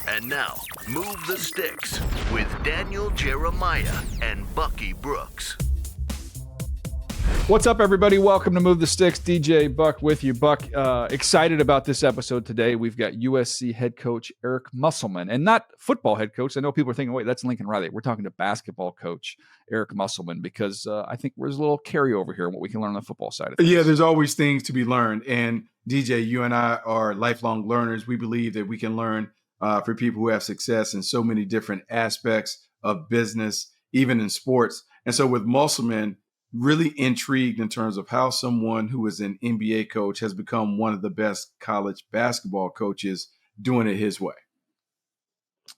And now, Move the Sticks with Daniel Jeremiah and Bucky Brooks. What's up, everybody? Welcome to Move the Sticks. DJ Buck with you. Buck, excited about this episode today. We've got USC head coach Eric Musselman, and not football head coach. I know people are thinking, wait, that's Lincoln Riley. We're talking to basketball coach Eric Musselman because I think there's a little carryover here in what we can learn on the football side of things. Yeah, there's always things to be learned. And DJ, you and I are lifelong learners. We believe that we can learn for people who have success in so many different aspects of business, even in sports. And so with Musselman, really intrigued in terms of how someone who is an NBA coach has become one of the best college basketball coaches doing it his way.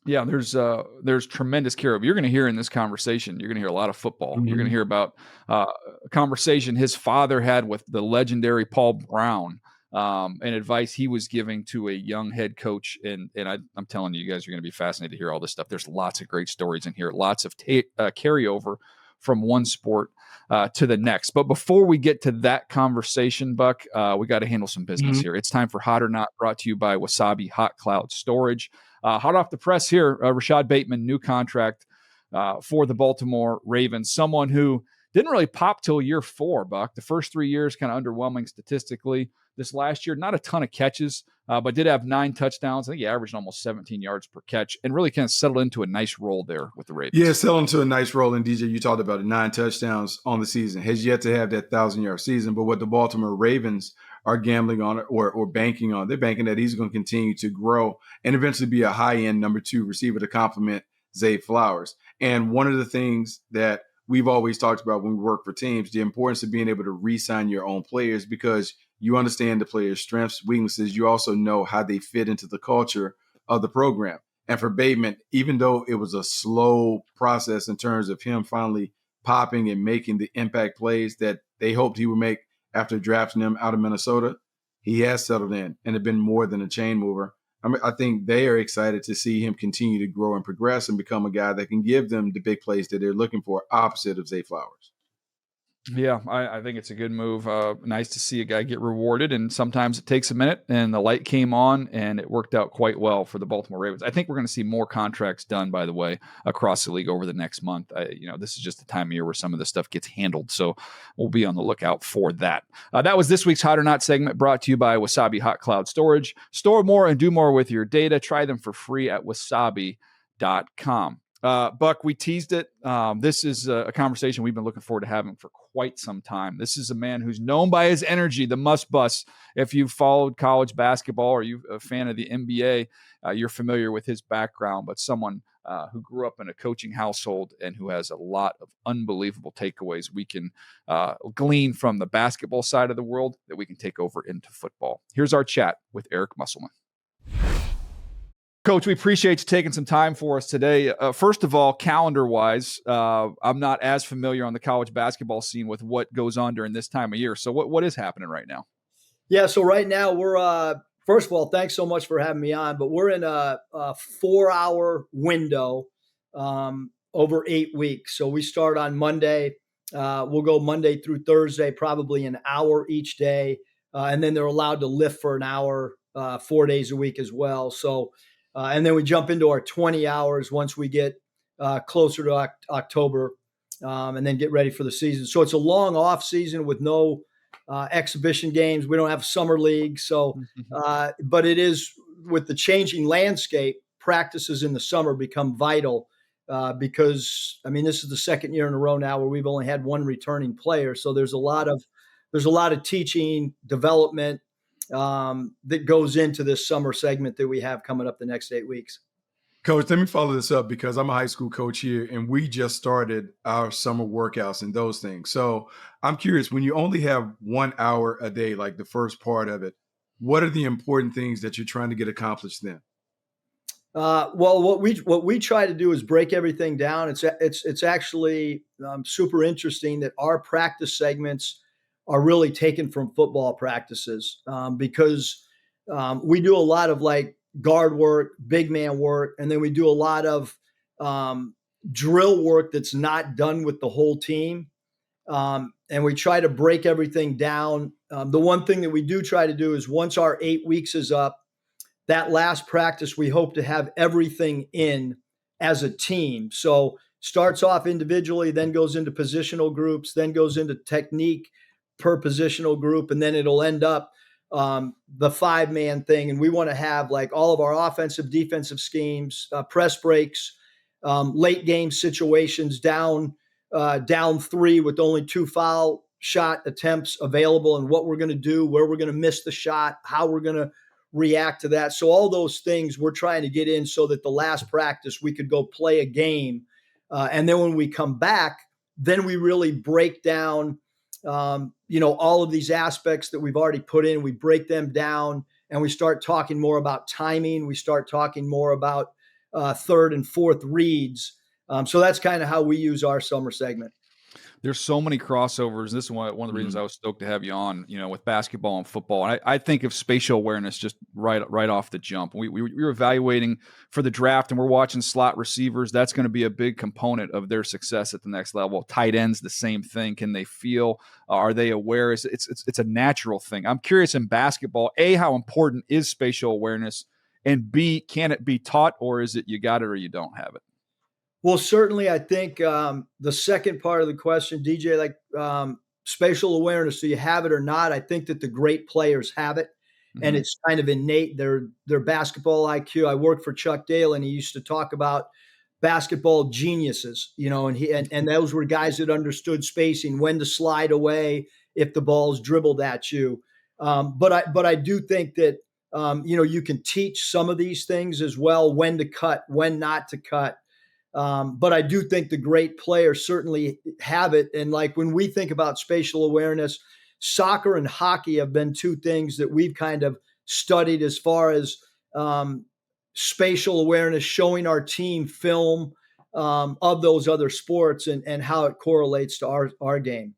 Yeah, there's tremendous carryover. You're going to hear in this conversation, you're going to hear a lot of football. Mm-hmm. You're going to hear about a conversation his father had with the legendary Paul Brown, and advice he was giving to a young head coach. And I'm telling you, you guys are going to be fascinated to hear all this stuff. There's lots of great stories in here, lots of carryover from one sport to the next. But before we get to that conversation, Buck, we got to handle some business here. It's time for Hot or Not, brought to you by Wasabi Hot Cloud Storage. Hot off the press here, Rashad Bateman, new contract for the Baltimore Ravens. Someone who didn't really pop till year 4, Buck. The first 3 years kind of underwhelming statistically. This last year, not a ton of catches, but did have 9 touchdowns. I think he averaged almost 17 yards per catch and really kind of settled into a nice role there with the Ravens. Yeah, settled into a nice role. And DJ, you talked about it, 9 touchdowns on the season. Has yet to have that 1,000-yard season. But what the Baltimore Ravens are gambling on or banking on, they're banking that he's going to continue to grow and eventually be a high-end number 2 receiver to complement Zay Flowers. And one of the things that we've always talked about when we work for teams, the importance of being able to re-sign your own players, because you understand the players' strengths, weaknesses. You also know how they fit into the culture of the program. And for Bateman, even though it was a slow process in terms of him finally popping and making the impact plays that they hoped he would make after drafting him out of Minnesota, he has settled in and have been more than a chain mover. I think they are excited to see him continue to grow and progress and become a guy that can give them the big plays that they're looking for, opposite of Zay Flowers. Yeah, I think it's a good move. Nice to see a guy get rewarded, and sometimes it takes a minute, and the light came on, and it worked out quite well for the Baltimore Ravens. I think we're going to see more contracts done, by the way, across the league over the next month. This is just the time of year where some of this stuff gets handled, so we'll be on the lookout for that. That was this week's Hot or Not segment, brought to you by Wasabi Hot Cloud Storage. Store more and do more with your data. Try them for free at wasabi.com. Buck, we teased it. This is a conversation we've been looking forward to having for quite some time. This is a man who's known by his energy, the must bus. If you've followed college basketball or you're a fan of the NBA, you're familiar with his background, but someone who grew up in a coaching household and who has a lot of unbelievable takeaways we can glean from the basketball side of the world that we can take over into football. Here's our chat with Eric Musselman. Coach, we appreciate you taking some time for us today. First of all, calendar-wise, I'm not as familiar on the college basketball scene with what goes on during this time of year. So what is happening right now? Yeah, so right now we're first of all, thanks so much for having me on, but we're in a 4-hour window over 8 weeks. So we start on Monday. We'll go Monday through Thursday, probably an hour each day. And then they're allowed to lift for an hour 4 days a week as well. So and then we jump into our 20 hours once we get closer to October and then get ready for the season. So it's a long off season with no exhibition games. We don't have summer league. So, but it is, with the changing landscape, practices in the summer become vital because, this is the second year in a row now where we've only had one returning player. So there's a lot of teaching, development, that goes into this summer segment that we have coming up the next 8 weeks. Coach, let me follow this up because I'm a high school coach here and we just started our summer workouts and those things. So I'm curious, when you only have 1 hour a day, like the first part of it, what are the important things that you're trying to get accomplished then? Well, what we try to do is break everything down. It's actually super interesting that our practice segments are really taken from football practices because we do a lot of like guard work, big man work, and then we do a lot of drill work that's not done with the whole team. And we try to break everything down. The one thing that we do try to do is once our 8 weeks is up, that last practice, we hope to have everything in as a team. So starts off individually, then goes into positional groups, then goes into technique per positional group, and then it'll end up the 5-man thing. And we want to have like all of our offensive, defensive schemes, press breaks, late game situations, down 3 with only 2 foul shot attempts available, and what we're going to do, where we're going to miss the shot, how we're going to react to that. So all those things we're trying to get in so that the last practice we could go play a game. And then when we come back, then we really break down, all of these aspects that we've already put in. We break them down and we start talking more about timing. We start talking more about third and fourth reads. So that's kind of how we use our summer segment. There's so many crossovers. This is one of the reasons I was stoked to have you on, with basketball and football. And I think of spatial awareness just right off the jump. We were evaluating for the draft, and we're watching slot receivers. That's going to be a big component of their success at the next level. Tight ends, the same thing. Can they feel? Are they aware? It's a natural thing. I'm curious in basketball, A, how important is spatial awareness? And B, can it be taught, or is it you got it or you don't have it? Well, certainly, I think the second part of the question, DJ, spatial awareness, do you have it or not? I think that the great players have it, and it's kind of innate. Their basketball IQ. I worked for Chuck Dale, and he used to talk about basketball geniuses, and those were guys that understood spacing, when to slide away if the ball's dribbled at you. But I do think that you can teach some of these things as well, when to cut, when not to cut. But I do think the great players certainly have it. And like when we think about spatial awareness, soccer and hockey have been two things that we've kind of studied as far as spatial awareness, showing our team film of those other sports and how it correlates to our game.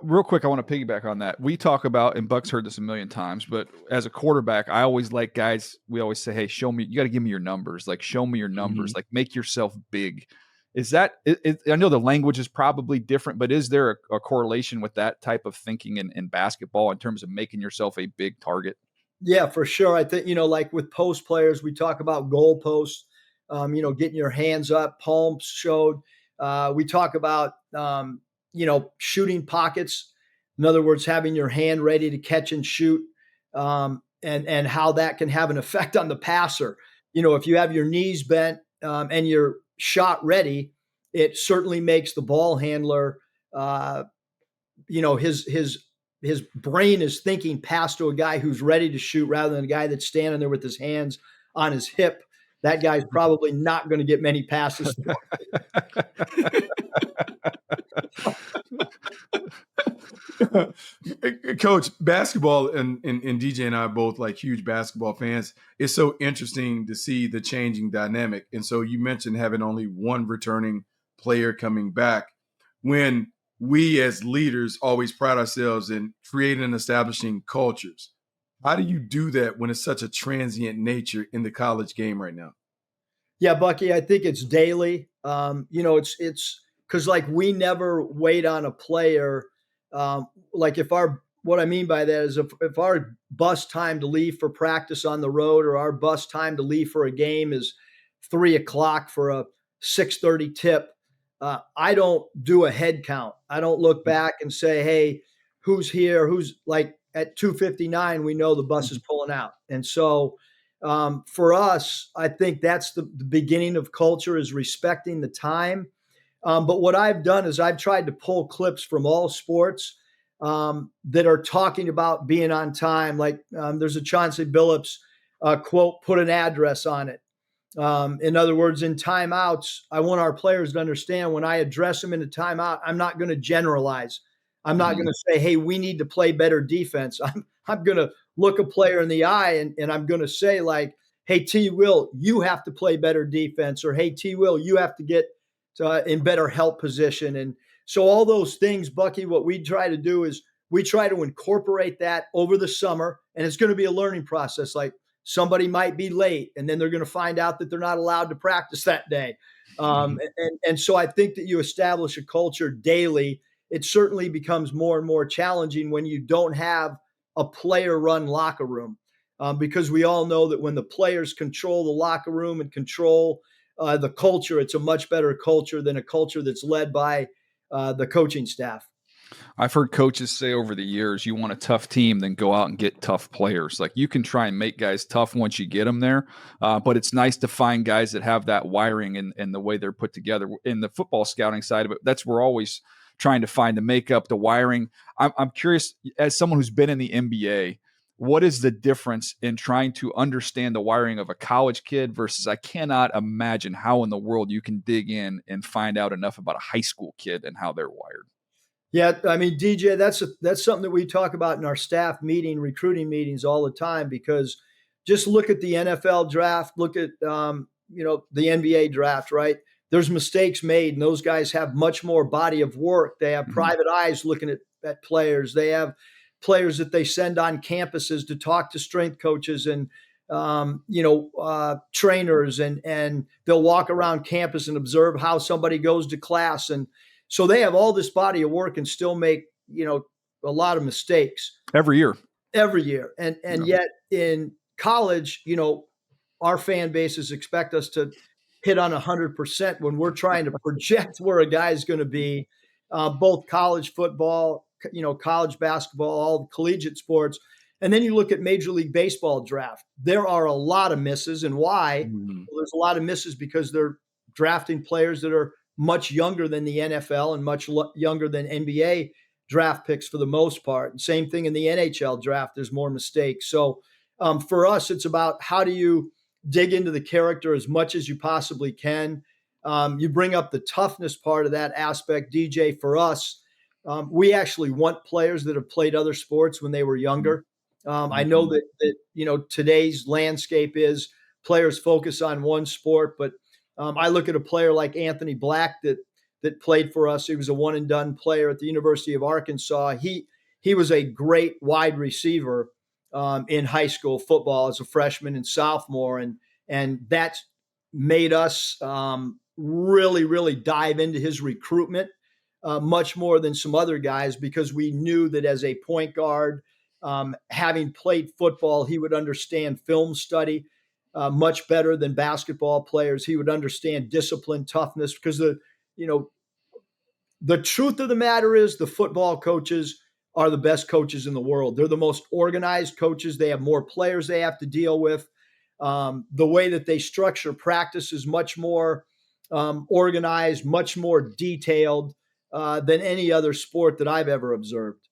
Real quick, I want to piggyback on that. We talk about, and Buck's heard this a million times, but as a quarterback, I always like guys, we always say, hey, show me, you got to give me your numbers. Like, show me your numbers, like make yourself big. Is that, I know the language is probably different, but is there a correlation with that type of thinking in basketball in terms of making yourself a big target? Yeah, for sure. I think, like with post players, we talk about goal posts, getting your hands up, palms showed. We talk about, shooting pockets. In other words, having your hand ready to catch and shoot, and how that can have an effect on the passer. If you have your knees bent and you're shot ready, it certainly makes the ball handler, his brain is thinking pass to a guy who's ready to shoot rather than a guy that's standing there with his hands on his hip. That guy's probably not going to get many passes. Coach, basketball and DJ and I are both like huge basketball fans. It's so interesting to see the changing dynamic. And so you mentioned having only one returning player coming back, when we as leaders always pride ourselves in creating and establishing cultures. How do you do that when it's such a transient nature in the college game right now? Yeah, Bucky, I think it's daily. It's because like we never wait on a player. What I mean by that is if our bus time to leave for practice on the road, or our bus time to leave for a game is 3:00 for a 6:30 tip, I don't do a head count. I don't look back and say, hey, who's here? Who's like at 2:59, we know the bus is pulling out. And so for us, I think that's the beginning of culture, is respecting the time. But what I've done is I've tried to pull clips from all sports that are talking about being on time. Like there's a Chauncey Billups quote, put an address on it. In other words, in timeouts, I want our players to understand when I address them in a timeout, I'm not going to generalize. I'm not going to say, hey, we need to play better defense. I'm going to look a player in the eye and I'm going to say like, hey, T. Will, you have to play better defense, or hey, T. Will, you have to get in better help position. And so all those things, Bucky, what we try to do is we try to incorporate that over the summer, and it's going to be a learning process. Like somebody might be late and then they're going to find out that they're not allowed to practice that day. And so I think that you establish a culture daily. It certainly becomes more and more challenging when you don't have a player run locker room. because we all know that when the players control the locker room and control the culture, it's a much better culture than a culture that's led by the coaching staff. I've heard coaches say over the years, you want a tough team, then go out and get tough players. Like, you can try and make guys tough once you get them there, but it's nice to find guys that have that wiring and the way they're put together. In the football scouting side of it, we're always trying to find the makeup, the wiring. I'm curious, as someone who's been in the NBA, what is the difference in trying to understand the wiring of a college kid versus, I cannot imagine how in the world you can dig in and find out enough about a high school kid and how they're wired. Yeah, I mean, DJ, that's something that we talk about in our staff recruiting meetings all the time, because just look at the NFL draft, look at the NBA draft, right? There's mistakes made, and those guys have much more body of work. They have private eyes looking at players. They have players that they send on campuses to talk to strength coaches and trainers, and they'll walk around campus and observe how somebody goes to class. And so they have all this body of work and still make, a lot of mistakes every year. And yet in college, our fan bases expect us to hit on 100% when we're trying to project where a guy is going to be, both college football, college basketball, all the collegiate sports. And then you look at Major League Baseball draft. There are a lot of misses. And why? Well, there's a lot of misses because they're drafting players that are much younger than the NFL and much younger than NBA draft picks for the most part. And same thing in the NHL draft. There's more mistakes. So for us, it's about how do you dig into the character as much as you possibly can. You bring up the toughness part of that aspect, DJ. For us, we actually want players that have played other sports when they were younger. I know that today's landscape is players focus on one sport, but I look at a player like Anthony Black that played for us. He was a one and done player at the University of Arkansas. He was a great wide receiver in high school football as a freshman and sophomore, and that's made us really, really dive into his recruitment much more than some other guys, because we knew that as a point guard, having played football, he would understand film study much better than basketball players. He would understand discipline, toughness, because the truth of the matter is the football coaches are the best coaches in the world. They're the most organized coaches. They have more players they have to deal with. The way that they structure practice is much more organized, much more detailed than any other sport that I've ever observed.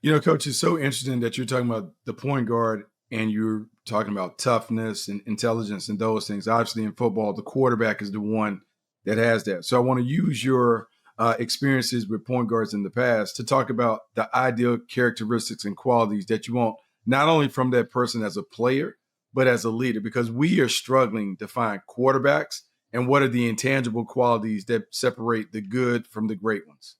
Coach, it's so interesting that you're talking about the point guard and you're talking about toughness and intelligence and those things. Obviously, in football, the quarterback is the one that has that. So I want to use your experiences with point guards in the past to talk about the ideal characteristics and qualities that you want, not only from that person as a player, but as a leader, because we are struggling to find quarterbacks. And what are the intangible qualities that separate the good from the great ones?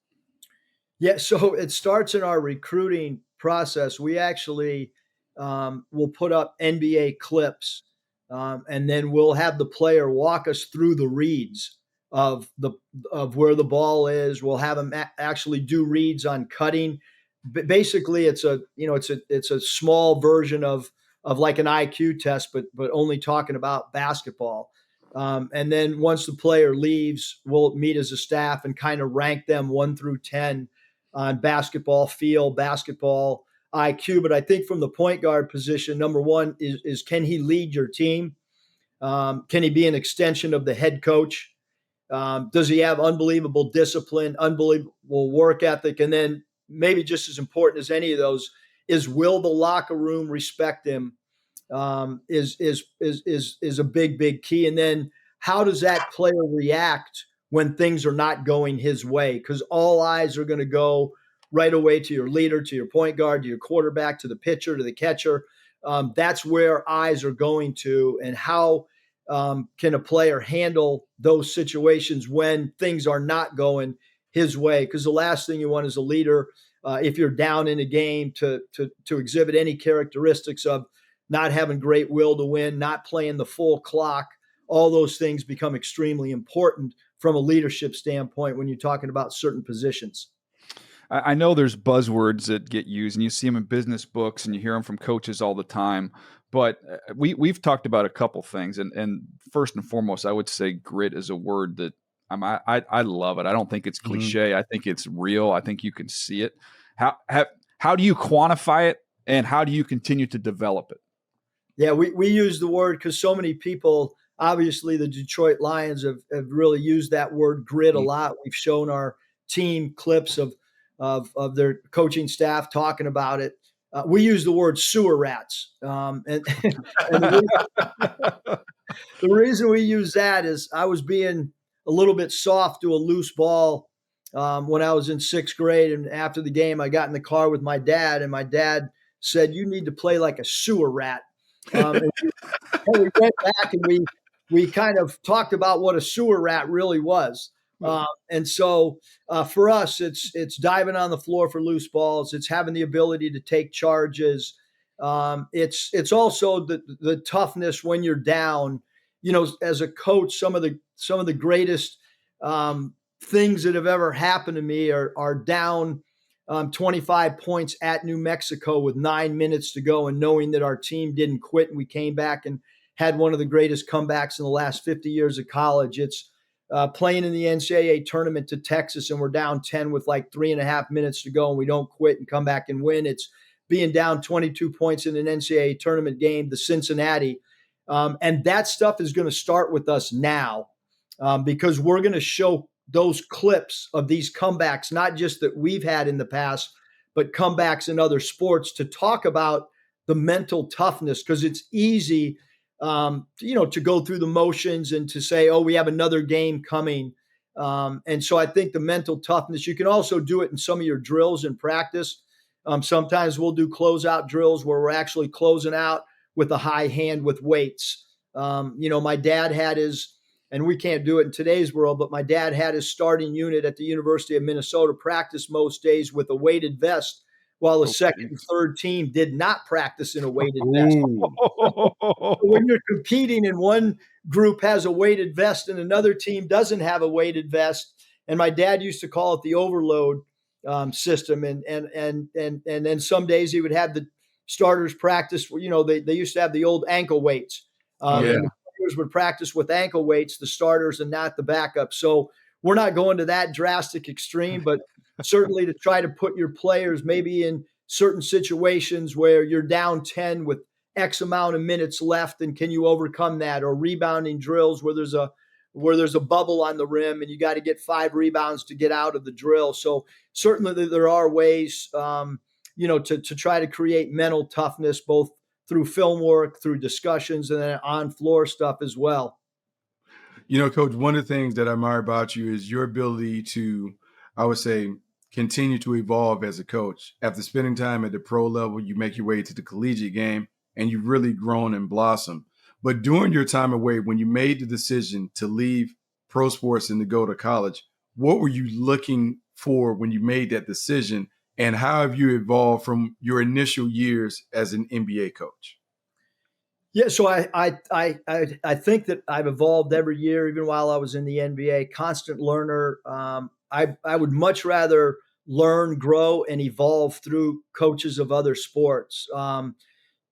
Yeah, so it starts in our recruiting process. We actually will put up NBA clips, and then we'll have the player walk us through the reads of where the ball is. We'll have them actually do reads on cutting. But basically, it's a small version of like an IQ test, but only talking about basketball. And then once the player leaves, we'll meet as a staff and kind of rank them 1 through 10 on basketball feel, basketball IQ. But I think from the point guard position, number one is can he lead your team? Can he be an extension of the head coach? Does he have unbelievable discipline, unbelievable work ethic? And then maybe just as important as any of those is, will the locker room respect him? Is a big key. And then how does that player react when things are not going his way? Because all eyes are going to go right away to your leader, to your point guard, to your quarterback, to the pitcher, to the catcher. That's where eyes are going to. And how can a player handle those situations when things are not going his way? Because the last thing you want as a leader, if you're down in a game, to exhibit any characteristics of not having great will to win, not playing the full clock. All those things become extremely important from a leadership standpoint when you're talking about certain positions. I know there's buzzwords that get used, and you see them in business books, and you hear them from coaches all the time. But we've talked about a couple things, and first and foremost, I would say grit is a word that I love it. I don't think it's cliche. I think it's real. I think you can see it. How do you quantify it, and how do you continue to develop it? Yeah, we use the word because so many people, obviously the Detroit Lions have really used that word grit a lot. We've shown our team clips of their coaching staff talking about it. We use the word sewer rats. And the reason we use that is I was being a little bit soft to a loose ball when I was in sixth grade. And after the game, I got in the car with my dad, and my dad said, "You need to play like a sewer rat." And we went back and we kind of talked about what a sewer rat really was. And so for us, it's diving on the floor for loose balls. It's having the ability to take charges. It's also the toughness when you're down. You know, as a coach, some of the greatest things that have ever happened to me are down 25 points at New Mexico with 9 minutes to go, and knowing that our team didn't quit and we came back and had one of the greatest comebacks in the last 50 years of college. It's playing in the NCAA tournament to Texas, and we're down 10 with like 3.5 minutes to go, and we don't quit and come back and win. It's being down 22 points in an NCAA tournament game to Cincinnati. And that stuff is going to start with us now because we're going to show those clips of these comebacks, not just that we've had in the past, but comebacks in other sports, to talk about the mental toughness, because it's easy, to go through the motions and to say, oh, we have another game coming. And so I think the mental toughness, you can also do it in some of your drills in practice. Sometimes we'll do closeout drills where we're actually closing out with a high hand with weights. My dad had his, and we can't do it in today's world, but my dad had his starting unit at the University of Minnesota practice most days with a weighted vest, while the second and third team did not practice in a weighted vest. So when you're competing and one group has a weighted vest and another team doesn't have a weighted vest, and my dad used to call it the overload system. And then some days he would have the starters practice, they used to have the old ankle weights. And the players would practice with ankle weights, the starters, and not the backup. So we're not going to that drastic extreme, but certainly to try to put your players maybe in certain situations where you're down 10 with X amount of minutes left, and can you overcome that? Or rebounding drills where there's a bubble on the rim and you got to get 5 rebounds to get out of the drill. So certainly there are ways, to try to create mental toughness, both through film work, through discussions, and then on floor stuff as well. Coach, one of the things that I admire about you is your ability to, I would say, continue to evolve as a coach. After spending time at the pro level, you make your way to the collegiate game, and you've really grown and blossomed. But during your time away, when you made the decision to leave pro sports and to go to college, what were you looking for when you made that decision? And how have you evolved from your initial years as an NBA coach? Yeah, so I think that I've evolved every year, even while I was in the NBA. Constant learner. I would much rather learn, grow, and evolve through coaches of other sports.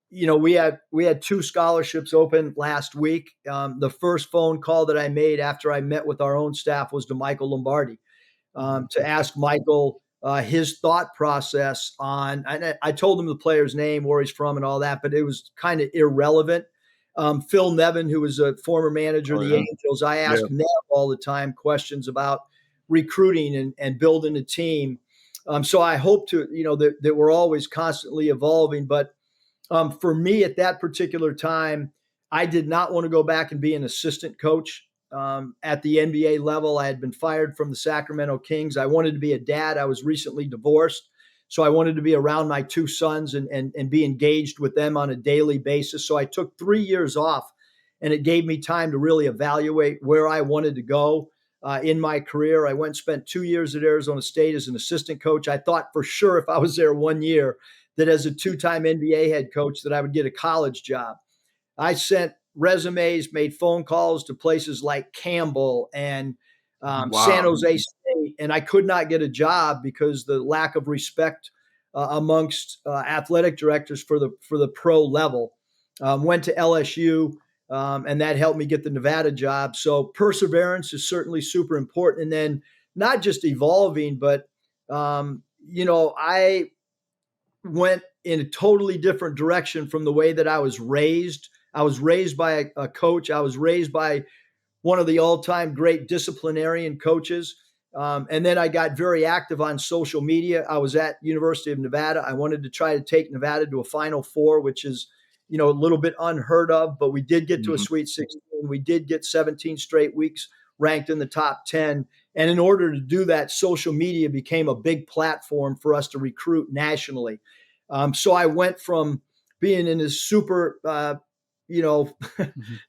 We had 2 scholarships open last week. The first phone call that I made after I met with our own staff was to Michael Lombardi to ask Michael his thought process on. I told him the player's name, where he's from, and all that, but it was kind of irrelevant. Phil Nevin, who was a former manager of the Angels, I asked Nev all the time questions about recruiting and building a team. So I hope to, that we're always constantly evolving. But for me at that particular time, I did not want to go back and be an assistant coach at the NBA level. I had been fired from the Sacramento Kings. I wanted to be a dad. I was recently divorced. So I wanted to be around my 2 sons and be engaged with them on a daily basis. So I took 3 years off, and it gave me time to really evaluate where I wanted to go in my career. I went and spent 2 years at Arizona State as an assistant coach. I thought for sure if I was there 1 year that as a 2-time NBA head coach that I would get a college job. I sent resumes, made phone calls to places like Campbell and San Wow. Jose State, and I could not get a job because the lack of respect amongst athletic directors for the pro level. Went to LSU, and that helped me get the Nevada job. So perseverance is certainly super important, and then not just evolving, but I went in a totally different direction from the way that I was raised. I was raised by a coach. I was raised by one of the all-time great disciplinarian coaches. And then I got very active on social media. I was at University of Nevada. I wanted to try to take Nevada to a Final Four, which is, a little bit unheard of, but we did get to a Sweet 16. We did get 17 straight weeks ranked in the top 10. And in order to do that, social media became a big platform for us to recruit nationally. So I went from being in this super,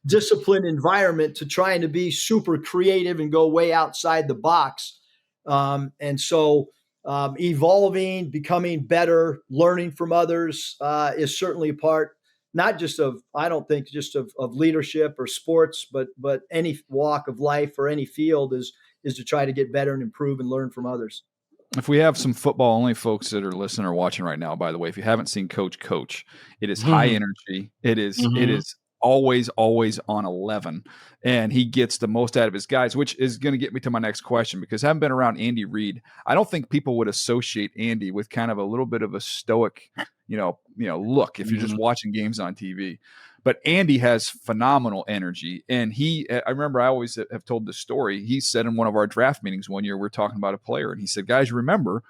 disciplined environment to trying to be super creative and go way outside the box. And so evolving, becoming better, learning from others is certainly a part, not just of, I don't think just of leadership or sports, but any walk of life or any field is to try to get better and improve and learn from others. If we have some football only folks that are listening or watching right now, by the way, if you haven't seen Coach, it is high energy. It is always on 11, and he gets the most out of his guys, which is going to get me to my next question, because I haven't been around Andy Reid. I don't think people would associate Andy with kind of a little bit of a stoic, look if you're just watching games on TV. But Andy has phenomenal energy. And I remember I always have told this story. He said in one of our draft meetings one year, we're talking about a player, and he said, guys, remember,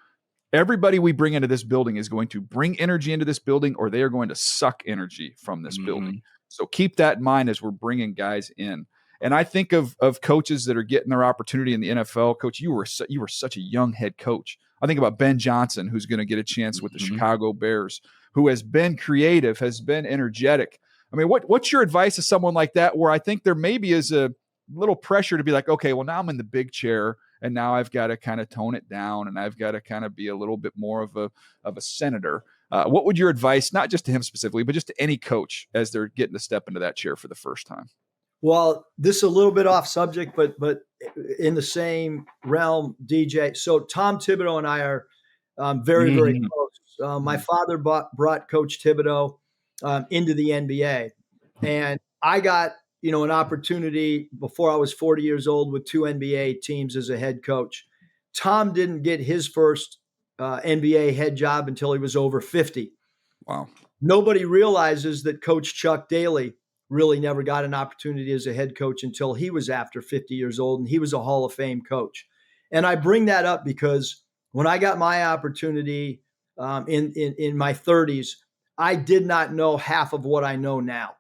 everybody we bring into this building is going to bring energy into this building, or they are going to suck energy from this building. So keep that in mind as we're bringing guys in. And I think of coaches that are getting their opportunity in the NFL. Coach, you were such a young head coach. I think about Ben Johnson, who's going to get a chance with the Chicago Bears, who has been creative, has been energetic. I mean, what's your advice to someone like that, where I think there maybe is a little pressure to be like, okay, well, now I'm in the big chair, and now I've got to kind of tone it down, and I've got to kind of be a little bit more of a senator. What would your advice, not just to him specifically, but just to any coach as they're getting to step into that chair for the first time? Well, this is a little bit off subject, but in the same realm, DJ. So Tom Thibodeau and I are very, very close. My father brought Coach Thibodeau into the NBA, and I got an opportunity before I was 40 years old with 2 NBA teams as a head coach. Tom didn't get his first NBA head job until he was over 50. Wow. Nobody realizes that Coach Chuck Daly really never got an opportunity as a head coach until he was after 50 years old, and he was a Hall of Fame coach. And I bring that up because when I got my opportunity in my 30s, I did not know half of what I know now.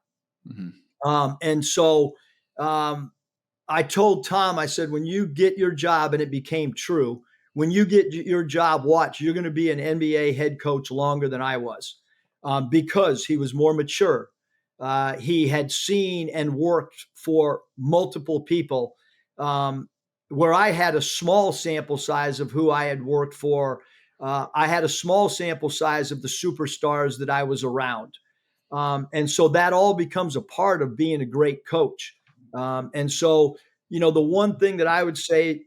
And so I told Tom, I said, when you get your job, and it became true, when you get your job, watch, you're going to be an NBA head coach longer than I was, because he was more mature. He had seen and worked for multiple people, where I had a small sample size of who I had worked for. I had a small sample size of the superstars that I was around. And so that all becomes a part of being a great coach. And so, the one thing that I would say,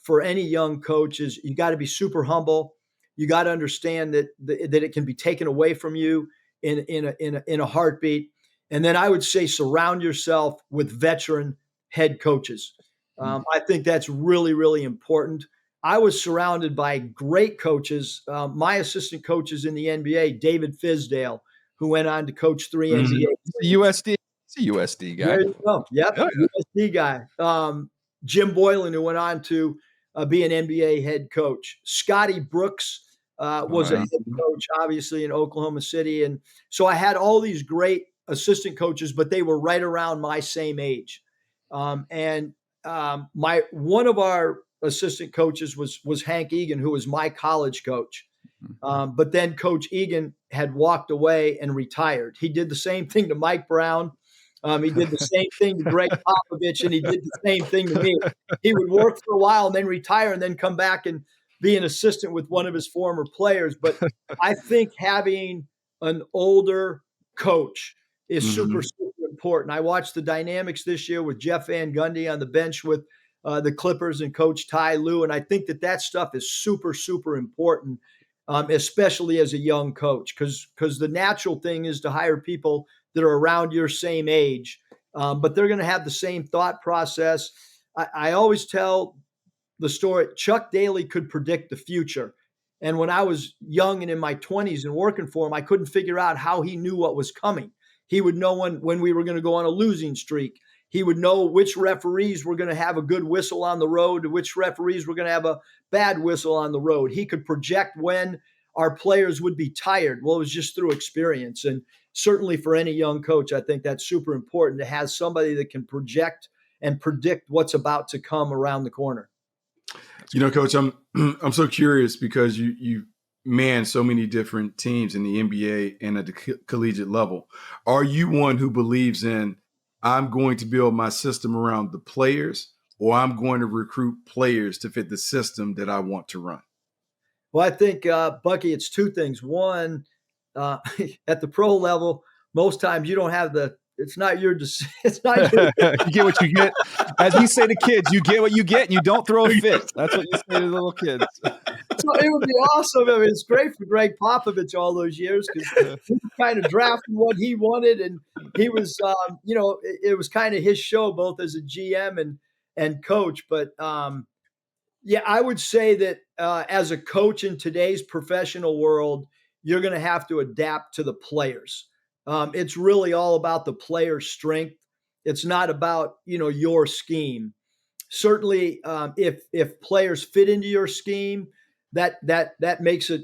for any young coach is you got to be super humble. You got to understand that it can be taken away from you in a heartbeat. And then I would say surround yourself with veteran head coaches. I think that's really, really important. I was surrounded by great coaches. My assistant coaches in the NBA, David Fizdale, who went on to coach 3 NBA. USD. He's a USD guy. There you go. Yep, Oh, yeah. USD guy. Jim Boylan, who went on to be an NBA head coach. Scotty Brooks was a head coach, obviously, in Oklahoma City. And so I had all these great assistant coaches, but they were right around my same age. One of our assistant coaches was Hank Egan, who was my college coach. But then Coach Egan had walked away and retired. He did the same thing to Mike Brown. He did the same thing to Greg Popovich, and he did the same thing to me. He would work for a while and then retire and then come back and be an assistant with one of his former players. But I think having an older coach is super, super important. I watched the dynamics this year with Jeff Van Gundy on the bench with the Clippers and Coach Ty Lue. And I think that stuff is super, super important, especially as a young coach, because the natural thing is to hire people that are around your same age, but they're going to have the same thought process. I always tell the story. Chuck Daly could predict the future. And when I was young and in my 20s and working for him, I couldn't figure out how he knew what was coming. He would know when we were going to go on a losing streak. He would know which referees were going to have a good whistle on the road, which referees were going to have a bad whistle on the road. He could project when our players would be tired. Well, it was just through experience. And certainly for any young coach, I think that's super important to have somebody that can project and predict what's about to come around the corner. Coach, I'm so curious because you man so many different teams in the NBA and at the collegiate level. Are you one who believes in I'm going to build my system around the players, or I'm going to recruit players to fit the system that I want to run? Well, I think, Bucky, it's two things. One, at the pro level, most times you don't have it's not your decision. It's not your You get what you get. As we say to kids, you get what you get and you don't throw a fit. That's what you say to the little kids. So it would be awesome. I mean, it's great for Greg Popovich all those years because he kind of drafted what he wanted, and he was, it was kind of his show both as a GM and coach. But yeah, I would say that as a coach in today's professional world, you're going to have to adapt to the players. It's really all about the player's strength. It's not about your scheme. Certainly, if players fit into your scheme, that makes it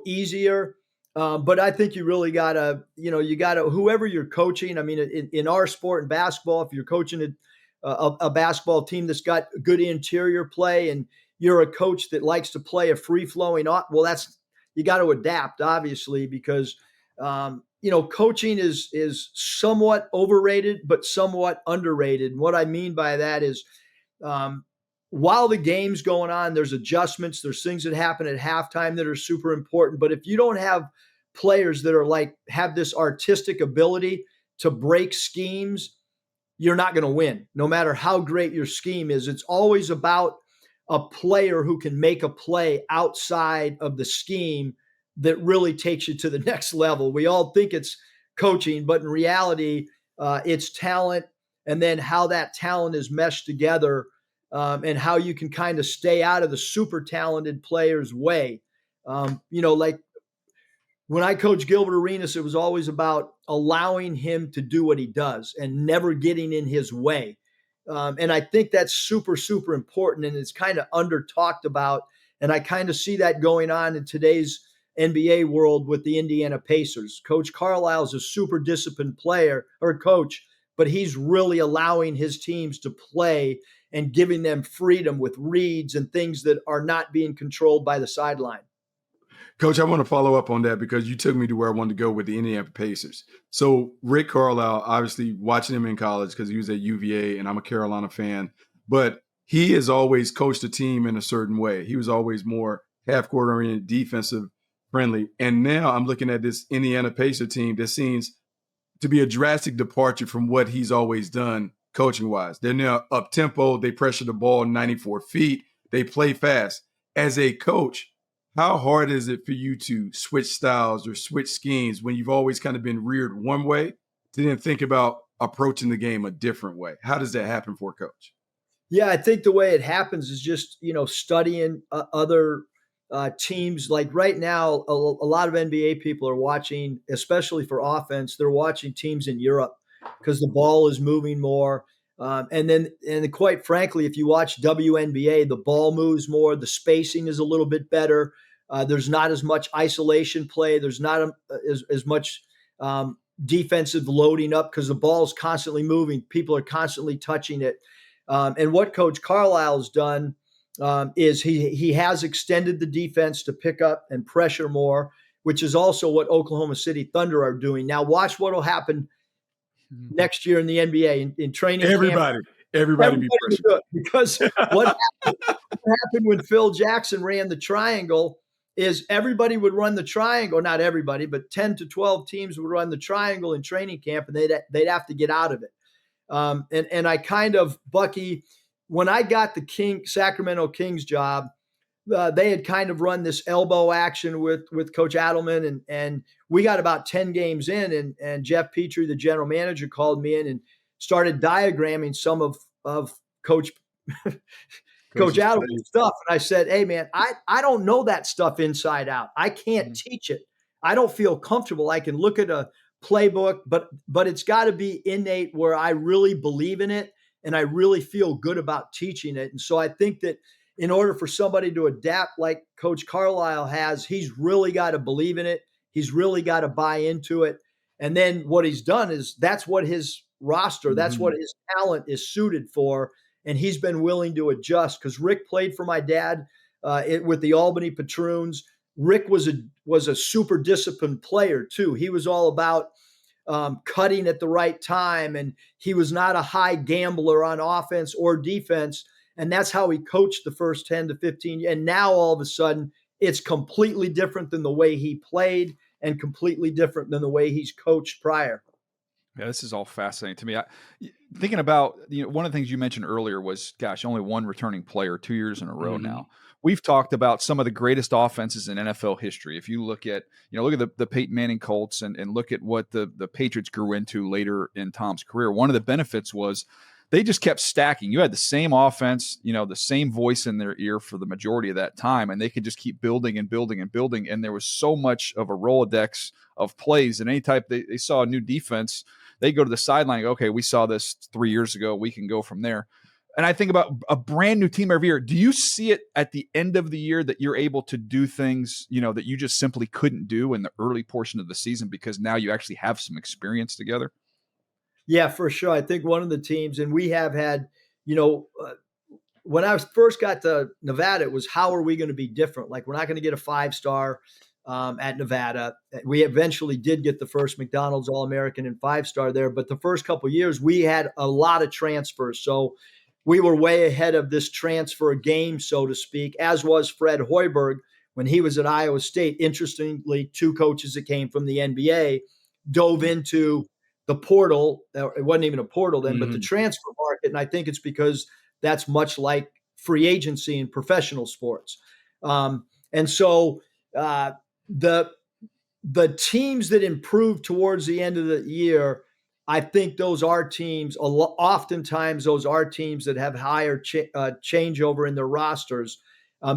easier. But I think you really gotta whoever you're coaching. I mean, in our sport in basketball, if you're coaching a basketball team that's got good interior play, and you're a coach that likes to play a free flowing, you got to adapt, obviously, because coaching is somewhat overrated, but somewhat underrated. And what I mean by that is, while the game's going on, there's adjustments, there's things that happen at halftime that are super important. But if you don't have players that are have this artistic ability to break schemes, you're not going to win, no matter how great your scheme is. It's always about a player who can make a play outside of the scheme that really takes you to the next level. We all think it's coaching, but in reality, it's talent, and then how that talent is meshed together, and how you can kind of stay out of the super talented player's way. Like when I coached Gilbert Arenas, it was always about allowing him to do what he does and never getting in his way. And I think that's super, super important, and it's kind of under talked about. And I kind of see that going on in today's NBA world with the Indiana Pacers. Coach Carlisle is a super disciplined player or coach, but he's really allowing his teams to play and giving them freedom with reads and things that are not being controlled by the sideline. Coach, I want to follow up on that because you took me to where I wanted to go with the Indiana Pacers. So Rick Carlisle, obviously watching him in college because he was at UVA and I'm a Carolina fan, but he has always coached a team in a certain way. He was always more half-court oriented, defensive friendly. And now I'm looking at this Indiana Pacer team that seems to be a drastic departure from what he's always done coaching-wise. They're now up-tempo. They pressure the ball 94 feet. They play fast. As a coach, how hard is it for you to switch styles or switch schemes when you've always kind of been reared one way to then think about approaching the game a different way? How does that happen for a coach? Yeah, I think the way it happens is just, studying other teams. Like right now, a lot of NBA people are watching, especially for offense, they're watching teams in Europe because the ball is moving more. And quite frankly, if you watch WNBA, the ball moves more, the spacing is a little bit better. There's not as much isolation play. There's not as much defensive loading up because the ball is constantly moving. People are constantly touching it. And what Coach Carlisle's done is he has extended the defense to pick up and pressure more, which is also what Oklahoma City Thunder are doing. Now watch what will happen next year in the NBA in training camp. Everybody be pressured. Because what happened when Phil Jackson ran the triangle is everybody would run the triangle. Not everybody, but 10 to 12 teams would run the triangle in training camp, and they'd have to get out of it. And I kind of, Bucky, when I got the Sacramento Kings job, they had kind of run this elbow action with Coach Adelman, and we got about 10 games in, and Jeff Petrie, the general manager, called me in and started diagramming some of Coach Adelman's stuff. And I said, hey, man, I don't know that stuff inside out. I can't teach it. I don't feel comfortable. I can look at a playbook, but it's got to be innate where I really believe in it and I really feel good about teaching it. And so I think that in order for somebody to adapt like Coach Carlisle has, he's really got to believe in it. He's really got to buy into it. And then what he's done is that's what his roster, that's what his talent is suited for. And he's been willing to adjust because Rick played for my dad with the Albany Patroons. Rick was a super disciplined player too. He was all about cutting at the right time, and he was not a high gambler on offense or defense. And that's how he coached the first 10 to 15. And now all of a sudden, it's completely different than the way he played and completely different than the way he's coached prior. Yeah, this is all fascinating to me. Thinking about, one of the things you mentioned earlier was, gosh, only one returning player 2 years in a row now. We've talked about some of the greatest offenses in NFL history. If you look at, the Peyton Manning Colts and look at what the Patriots grew into later in Tom's career, one of the benefits was they just kept stacking. You had the same offense, the same voice in their ear for the majority of that time, and they could just keep building and building and building. And there was so much of a Rolodex of plays. And any type they saw a new defense, they go to the sideline. Okay, we saw this 3 years ago. We can go from there. And I think about a brand new team every year. Do you see it at the end of the year that you're able to do things, that you just simply couldn't do in the early portion of the season because now you actually have some experience together? Yeah, for sure. I think one of the teams, and we have had, when I first got to Nevada, it was how are we going to be different? Like, we're not going to get a 5-star at Nevada. We eventually did get the first McDonald's All-American and 5-star there, but the first couple of years we had a lot of transfers. So we were way ahead of this transfer game, so to speak, as was Fred Hoiberg when he was at Iowa State. Interestingly, 2 coaches that came from the NBA dove into the portal. It wasn't even a portal then, but the transfer market. And I think it's because that's much like free agency in professional sports. And so the teams that improve towards the end of the year, I think those are teams, oftentimes those are teams that have higher changeover in their rosters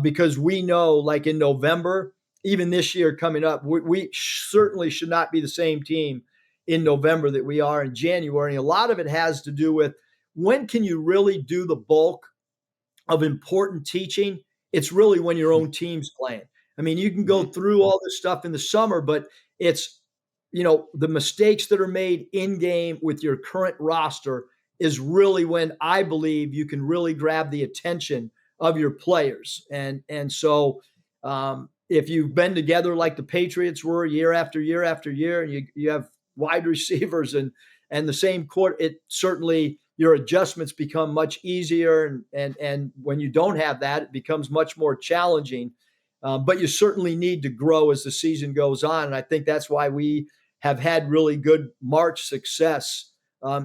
because we know, like in November, even this year coming up, we certainly should not be the same team in November that we are in January. And a lot of it has to do with when can you really do the bulk of important teaching? It's really when your own team's playing. I mean, you can go through all this stuff in the summer, but it's, the mistakes that are made in game with your current roster is really when I believe you can really grab the attention of your players. And so if you've been together like the Patriots were year after year after year, and you have wide receivers and the same court, it certainly your adjustments become much easier. And when you don't have that, it becomes much more challenging. But you certainly need to grow as the season goes on. And I think that's why we have had really good March success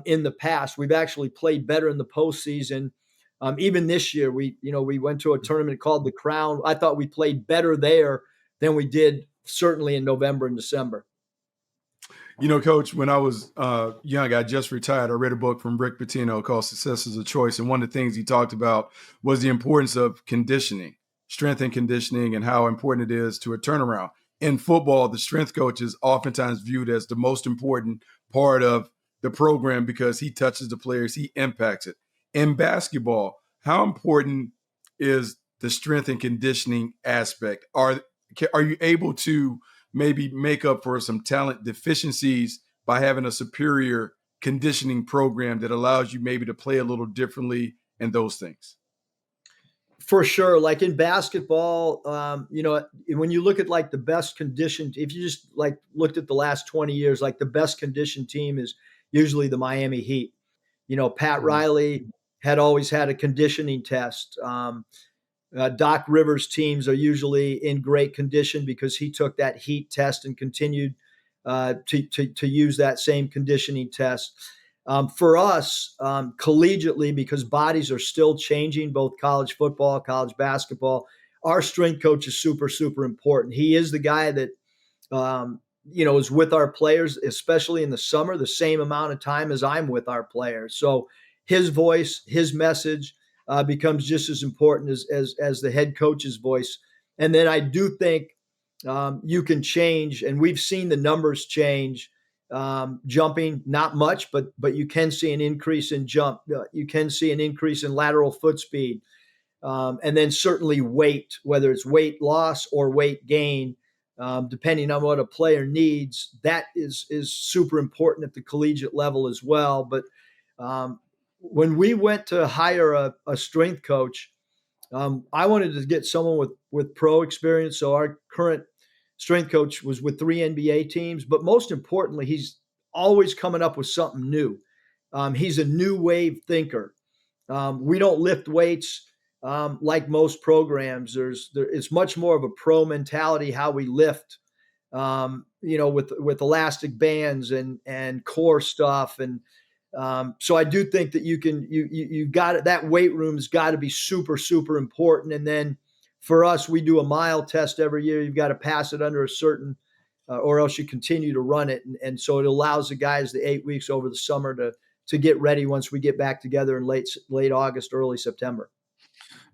in the past. We've actually played better in the postseason. Even this year, we went to a tournament called the Crown. I thought we played better there than we did certainly in November and December. Coach, when I was young, I just retired. I read a book from Rick Pitino called Success is a Choice. And one of the things he talked about was the importance of conditioning, strength and conditioning, and how important it is to a turnaround. In football, the strength coach is oftentimes viewed as the most important part of the program because he touches the players, he impacts it. In basketball, how important is the strength and conditioning aspect? Are you able to maybe make up for some talent deficiencies by having a superior conditioning program that allows you maybe to play a little differently and those things? For sure. Like in basketball, when you look at like the best conditioned, if you just like looked at the last 20 years, like the best conditioned team is usually the Miami Heat. Pat Riley had always had a conditioning test. Doc Rivers teams are usually in great condition because he took that heat test and continued to use that same conditioning test. For us, collegiately, because bodies are still changing, both college football, college basketball, our strength coach is super, super important. He is the guy that, is with our players, especially in the summer, the same amount of time as I'm with our players. So his voice, his message becomes just as important as the head coach's voice. And then I do think you can change, and we've seen the numbers change. Jumping, not much, but you can see an increase in jump. You can see an increase in lateral foot speed, and then certainly weight, whether it's weight loss or weight gain, depending on what a player needs. That is super important at the collegiate level as well. But when we went to hire a strength coach, I wanted to get someone with pro experience. So our current strength coach was with 3 NBA teams, but most importantly, he's always coming up with something new. He's a new wave thinker. We don't lift weights like most programs. It's much more of a pro mentality how we lift. With elastic bands and core stuff, and so I do think that you got it. That weight room's got to be super, super important. And then for us, we do a mile test every year. You've got to pass it under a certain, or else you continue to run it. And so it allows the guys the 8 weeks over the summer to get ready once we get back together in late August, early September.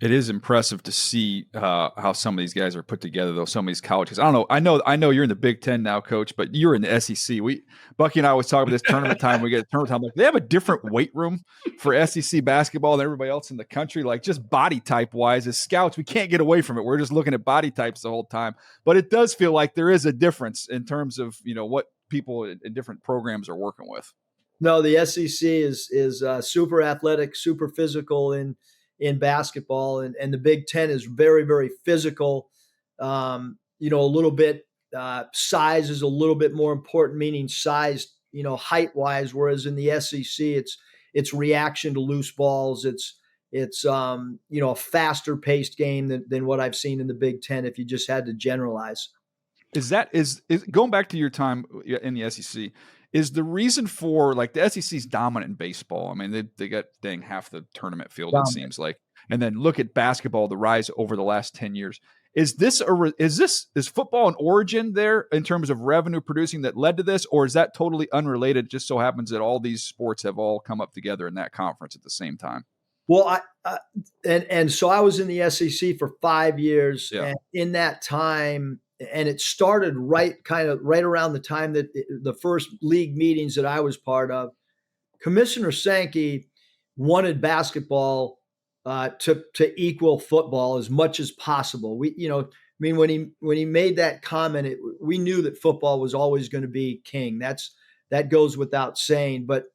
It is impressive to see how some of these guys are put together, though. Some of these colleges. I don't know. I know you're in the Big Ten now, Coach, but you're in the SEC. Bucky and I always talk about this tournament time. We get tournament time. Like, they have a different weight room for SEC basketball than everybody else in the country. Like, just body type wise, as scouts, we can't get away from it. We're just looking at body types the whole time. But it does feel like there is a difference in terms of what people in different programs are working with. No, the SEC is super athletic, super physical in basketball, and the Big Ten is very, very physical. A little bit size is a little bit more important, meaning size, height wise. Whereas in the SEC, it's reaction to loose balls. It's a faster paced game than what I've seen in the Big Ten. If you just had to generalize, is going back to your time in the SEC. Is the reason for, like, the SEC's dominant in baseball? I mean, they got half the tournament field, it seems like. And then look at basketball, the rise over the last 10 years. Is football an origin there in terms of revenue producing that led to this, or is that totally unrelated? Just so happens that all these sports have all come up together in that conference at the same time. Well, so I was in the SEC for 5 years, and in that time. And it started right around the time that the first league meetings that I was part of. Commissioner Sankey wanted basketball to equal football as much as possible. When he made that comment, we knew that football was always going to be king. That goes without saying. But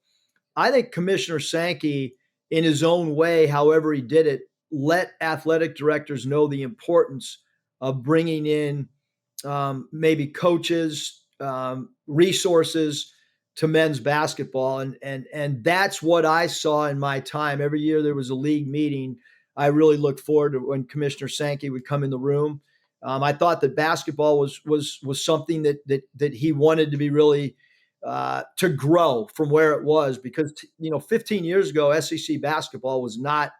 I think Commissioner Sankey, in his own way, however he did it, let athletic directors know the importance of bringing in maybe coaches, resources to men's basketball. And that's what I saw in my time. Every year there was a league meeting. I really looked forward to when Commissioner Sankey would come in the room. I thought that basketball was something that he wanted to be really to grow from where it was, because 15 years ago, SEC basketball was not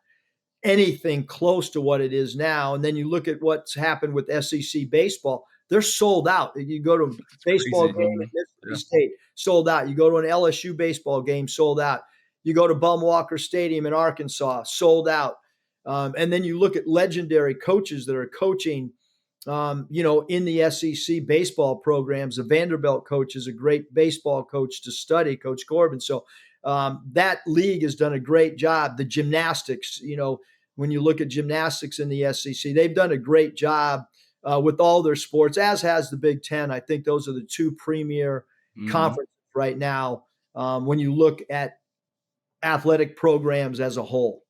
anything close to what it is now. And then you look at what's happened with SEC baseball. They're sold out. You go to a baseball game at Mississippi State, sold out. You go to an LSU baseball game, sold out. You go to Bumwalker Stadium in Arkansas, sold out. And then you look at legendary coaches that are coaching, in the SEC baseball programs. The Vanderbilt coach is a great baseball coach to study, Coach Corbin. So that league has done a great job. The gymnastics, when you look at gymnastics in the SEC, they've done a great job with all their sports, as has the Big Ten. I think those are the two premier conferences right now when you look at athletic programs as a whole.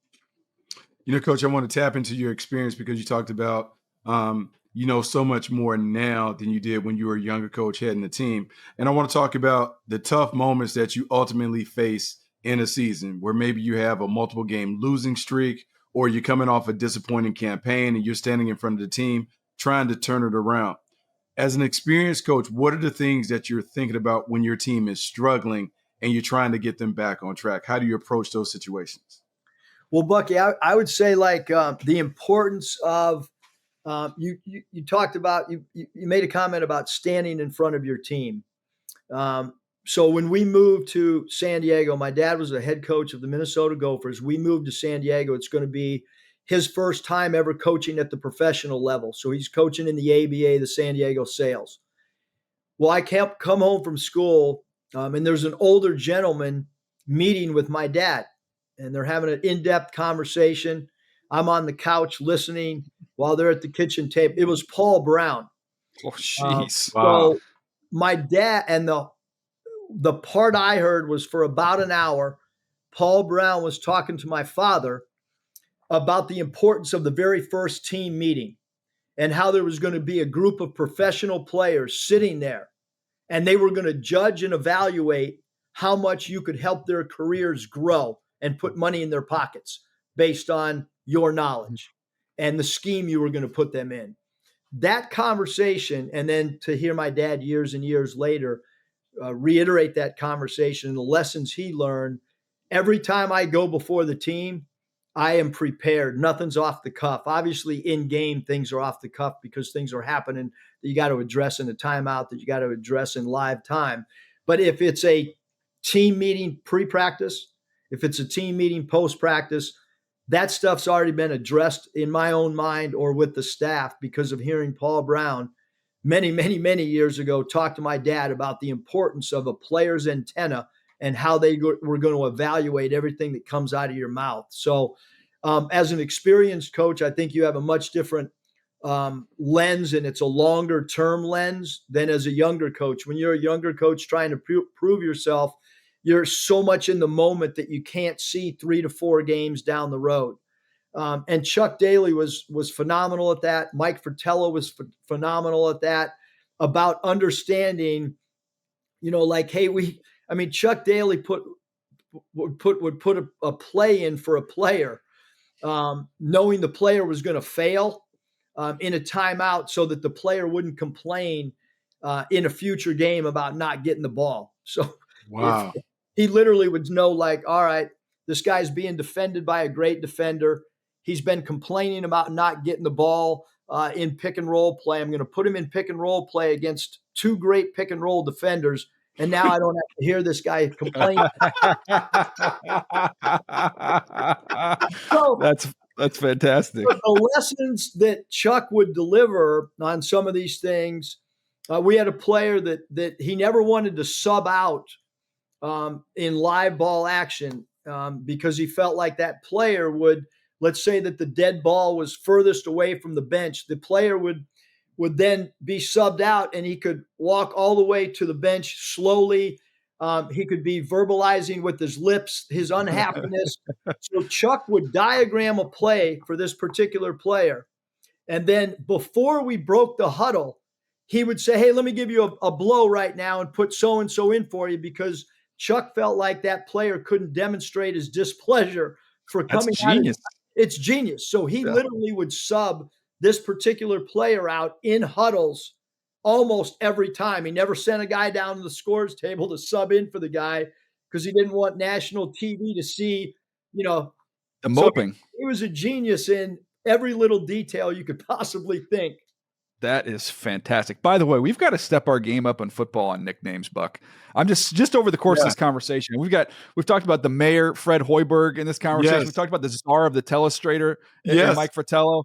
Coach, I want to tap into your experience, because you talked about, so much more now than you did when you were a younger coach heading the team. And I want to talk about the tough moments that you ultimately face in a season, where maybe you have a multiple game losing streak, or you're coming off a disappointing campaign and you're standing in front of the team trying to turn it around. As an experienced coach, what are the things that you're thinking about when your team is struggling and you're trying to get them back on track? How do you approach those situations? Well, Bucky, I would say the importance of you talked about you made a comment about standing in front of your team. So when we moved to San Diego, my dad was the head coach of the Minnesota Gophers. We moved to San Diego. It's going to be his first time ever coaching at the professional level. So he's coaching in the ABA, the San Diego Sales. Well, I can't come home from school, and there's an older gentleman meeting with my dad, and they're having an in-depth conversation. I'm on the couch listening while they're at the kitchen table. It was Paul Brown. Oh, jeez. Wow. So my dad, and the part I heard was for about an hour, Paul Brown was talking to my father about the importance of the very first team meeting and how there was going to be a group of professional players sitting there, and they were going to judge and evaluate how much you could help their careers grow and put money in their pockets based on your knowledge and the scheme you were going to put them in. That conversation, and then to hear my dad years and years later reiterate that conversation and the lessons he learned. Every time I go before the team, I am prepared. Nothing's off the cuff. Obviously, in game, things are off the cuff because things are happening that you got to address in a timeout, that you got to address in live time. But if it's a team meeting pre-practice, if it's a team meeting post-practice, that stuff's already been addressed in my own mind or with the staff because of hearing Paul Brown many, many, many years ago talk to my dad about the importance of a player's antenna and how they were going to evaluate everything that comes out of your mouth. So as an experienced coach, I think you have a much different lens, and it's a longer term lens than as a younger coach. When you're a younger coach trying to prove yourself, you're so much in the moment that you can't see 3 to 4 games down the road. And Chuck Daly was phenomenal at that. Mike Fratello was phenomenal at that, about understanding, hey, Chuck Daly would put a play in for a player, knowing the player was going to fail in a timeout so that the player wouldn't complain in a future game about not getting the ball. So wow. He literally would know, all right, this guy's being defended by a great defender. He's been complaining about not getting the ball in pick and roll play. I'm going to put him in pick and roll play against 2 great pick and roll defenders. And now I don't have to hear this guy complain. So, that's fantastic. The lessons that Chuck would deliver on some of these things, we had a player that he never wanted to sub out in live ball action because he felt like that player would, let's say that the dead ball was furthest away from the bench, the player would then be subbed out and he could walk all the way to the bench slowly. He could be verbalizing with his lips his unhappiness. So Chuck would diagram a play for this particular player. And then before we broke the huddle, he would say, hey, let me give you a blow right now and put so-and-so in for you, because Chuck felt like that player couldn't demonstrate his displeasure for coming out. Genius. It's genius. So he literally would sub this particular player out in huddles almost every time. He never sent a guy down to the scores table to sub in for the guy because he didn't want national TV to see, the moping. So he was a genius in every little detail you could possibly think. That is fantastic. By the way, we've got to step our game up on football on nicknames, Buck. I'm just over the course of this conversation. We've talked about the mayor, Fred Hoiberg, in this conversation. We've talked about the czar of the telestrator, Mike Fratello.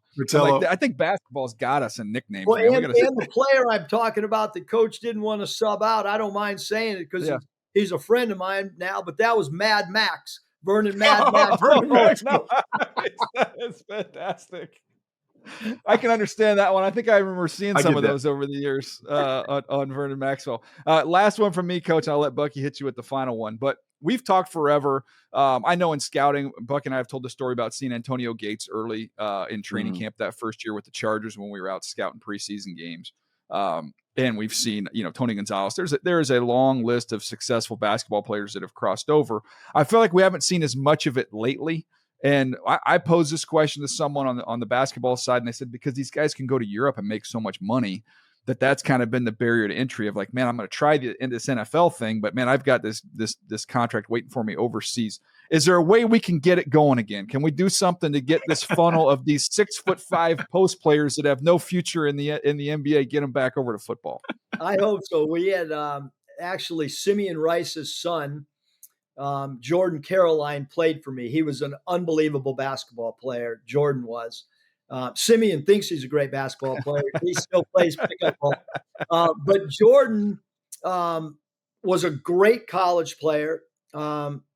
I think basketball's got us in nicknames. Well, and the player I'm talking about, the coach didn't want to sub out. I don't mind saying it because he's a friend of mine now, but that was Mad Max. Vernon Mad Max. That is fantastic. I can understand that one. I think I remember seeing some of those over the years on Vernon Maxwell. Last one from me, Coach. I'll let Bucky hit you with the final one. But we've talked forever. I know in scouting, Buck and I have told the story about seeing Antonio Gates early in training camp that first year with the Chargers when we were out scouting preseason games. And we've seen, Tony Gonzalez. There is a long list of successful basketball players that have crossed over. I feel like we haven't seen as much of it lately. And I posed this question to someone on the basketball side, and they said, because these guys can go to Europe and make so much money, that's kind of been the barrier to entry of like, man, I'm going to try this NFL thing, but man, I've got this contract waiting for me overseas. Is there a way we can get it going again? Can we do something to get this funnel of these 6'5" post players that have no future in the NBA, get them back over to football? I hope so. We had actually Simeon Rice's son, Jordan Caroline, played for me. He was an unbelievable basketball player. Jordan was. Simeon thinks he's a great basketball player. He still plays pickup ball. But Jordan was a great college player.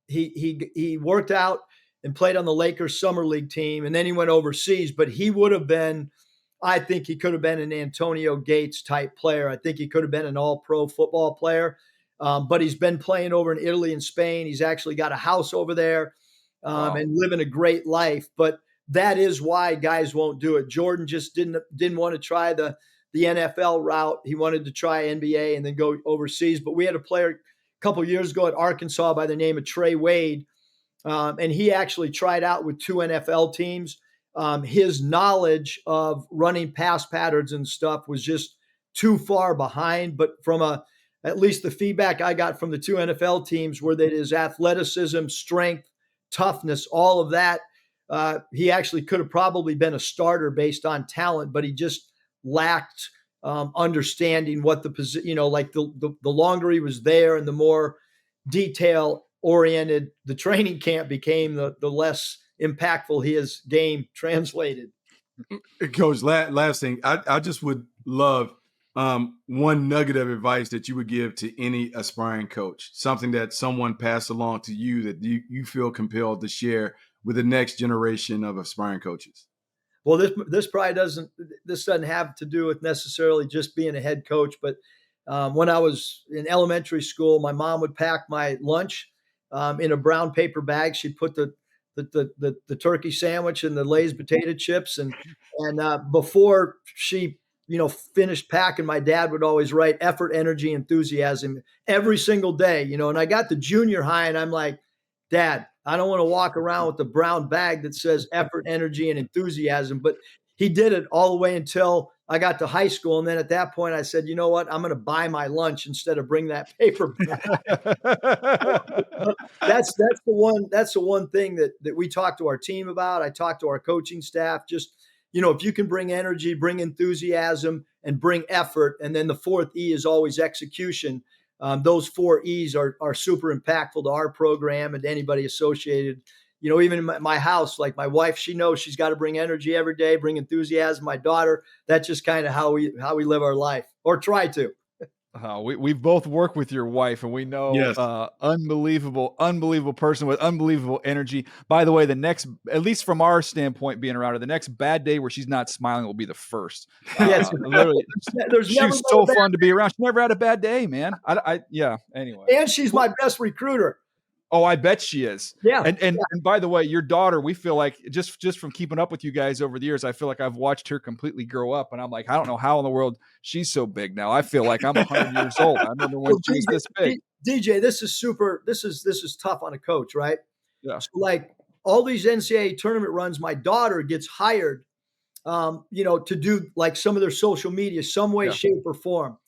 He worked out and played on the Lakers summer league team, and then he went overseas. But he would have been, I think he could have been an Antonio Gates type player. I think he could have been an all-pro football player. But he's been playing over in Italy and Spain. He's actually got a house over there and living a great life. But that is why guys won't do it. Jordan just didn't want to try the NFL route. He wanted to try NBA and then go overseas. But we had a player a couple of years ago at Arkansas by the name of Trey Wade, and he actually tried out with 2 NFL teams. His knowledge of running pass patterns and stuff was just too far behind. But from at least the feedback I got from the 2 NFL teams were that his athleticism, strength, toughness, all of that, he actually could have probably been a starter based on talent, but he just lacked understanding what the position, like the longer he was there and the more detail oriented the training camp became, the less impactful his game translated. Coach, last thing, I just would love one nugget of advice that you would give to any aspiring coach, something that someone passed along to you that you feel compelled to share with the next generation of aspiring coaches. Well, this probably doesn't have to do with necessarily just being a head coach, but when I was in elementary school, my mom would pack my lunch in a brown paper bag. She'd put the turkey sandwich and the Lay's potato chips, and before she finished packing, my dad would always write effort, energy, enthusiasm every single day, and I got to junior high and I'm like, Dad, I don't want to walk around with the brown bag that says effort, energy, and enthusiasm. But he did it all the way until I got to high school. And then at that point I said, you know what, I'm going to buy my lunch instead of bring that paper bag. That's the one thing that we talk to our team about. I talk to our coaching staff, just, if you can bring energy, bring enthusiasm, and bring effort. And then the 4th E is always execution. Those 4 E's are super impactful to our program and to anybody associated. Even in my house, like my wife, she knows she's got to bring energy every day, bring enthusiasm. My daughter, that's just kind of how we live our life, or try to. We've both worked with your wife, and we know, yes. Unbelievable person with unbelievable energy. By the way, the next, at least from our standpoint, being around her, the next bad day where she's not smiling will be the first. Yes, literally, she's so fun to be around. She never had a bad day, man. Anyway. And she's my best recruiter. Oh, I bet she is. Yeah. And by the way, your daughter, we feel like just from keeping up with you guys over the years, I feel like I've watched her completely grow up, and I'm like, I don't know how in the world she's so big now. I feel like I'm 100 years old. I remember when she was this big. DJ, this is tough on a coach, right? Yeah. So like all these NCAA tournament runs, my daughter gets hired, to do like some of their social media, some way, shape, or form.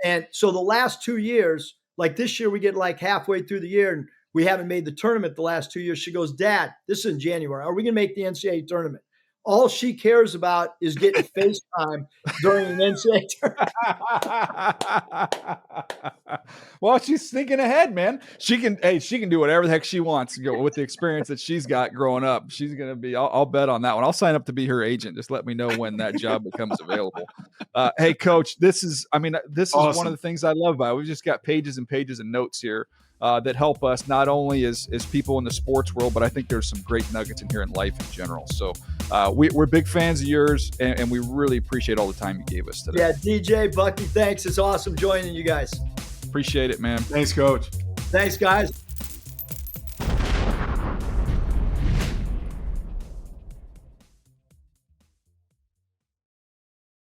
And so the last 2 years, like this year, we get like halfway through the year and we haven't made the tournament the last 2 years. She goes, Dad, this is in January. Are we going to make the NCAA tournament? All she cares about is getting FaceTime during an NCAA tournament. Well, she's thinking ahead, man. She can do whatever the heck she wants with the experience that she's got growing up. She's going to be, I'll bet on that one. I'll sign up to be her agent. Just let me know when that job becomes available. Hey, Coach, this is awesome. One of the things I love about it. We've just got pages and pages of notes here that help us not only as people in the sports world, but I think there's some great nuggets in here in life in general. So we're big fans of yours, and we really appreciate all the time you gave us today. Yeah, DJ, Bucky, thanks. It's awesome joining you guys. Appreciate it, man. Thanks, Coach. Thanks, guys.